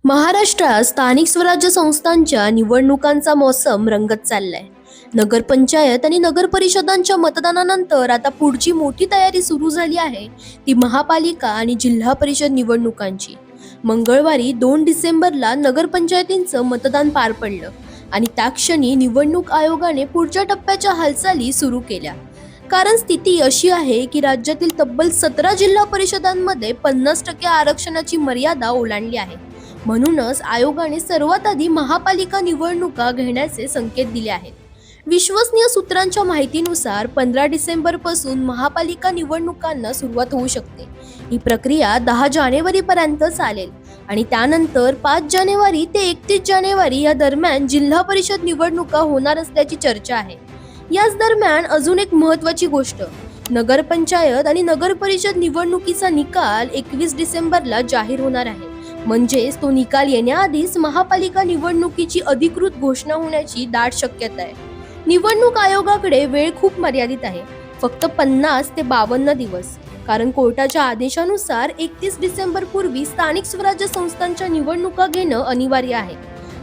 महाराष्ट्रात स्थानिक स्वराज्य संस्थांच्या निवडणुकांचा मौसम रंगत चाललाय. नगरपंचायत आणि नगर परिषदांच्या मतदानानंतर आता पुढची मोठी तयारी सुरू झाली आहे, ती महापालिका आणि जिल्हा परिषद निवडणुकांची. मंगळवारी 2 डिसेंबरला नगरपंचायतींचं मतदान पार पडलं आणि त्या क्षणी निवडणूक आयोगाने पुढच्या टप्प्याच्या हालचाली सुरू केल्या. कारण स्थिती अशी आहे की राज्यातील तब्बल 17 जिल्हा परिषदांमध्ये 50% आरक्षणाची मर्यादा ओलांडली आहे. म्हणूनच आयोगाने सर्वात आधी महापालिका निवडणुका घेण्याचे संकेत दिले आहेत. विश्वसनीय सूत्रांच्या माहितीनुसार 15 डिसेंबर पासून महापालिका निवडणुकांना सुरुवात होऊ शकते. ही प्रक्रिया 10 जानेवारीपर्यंत चालेल आणि त्यानंतर 5 जानेवारी ते 31 जानेवारी या दरम्यान जिल्हा परिषद निवडणुका होणार असल्याची चर्चा आहे. याच दरम्यान अजून एक महत्त्वाची गोष्ट, नगरपंचायत आणि नगर परिषद निवडणुकीचा निकाल 21 डिसेंबरला जाहीर होणार आहे. म्हणजेच तो निकाल येण्याआधीच महापालिका निवडणुकीची अधिकृत घोषणा होण्याची दाट शक्यता आहे. निवडणूक आयोगाकडे वेळ खूप मर्यादित आहे, फक्त 50 ते 52 दिवस. कारण कोर्टाच्या आदेशानुसार 31 डिसेंबर पूर्वी स्थानिक स्वराज्य संस्थांच्या निवडणुका घेणं अनिवार्य आहे.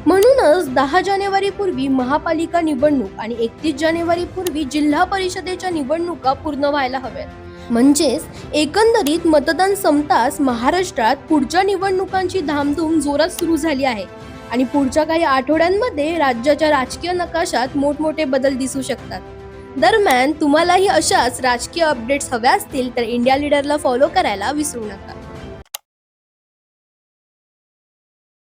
म्हणूनच 10 जानेवारी पूर्वी महापालिका निवडणूक आणि 31 जानेवारी पूर्वी जिल्हा परिषदेच्या निवडणुका पूर्ण व्हायला हव्यात. म्हणजेच एकंदरीत मतदान संपताच महाराष्ट्रात पुढच्या निवडणुकांची धामधूम जोरात सुरू झाली आहे आणि पुढच्या काही आठवड्यांमध्ये राज्याच्या राजकीय नकाशात मोठमोठे बदल दिसू शकतात. दरम्यान तुम्हालाही अशाच राजकीय अपडेट्स हव्या असतील तर इंडिया लीडरला फॉलो करायला विसरू नका.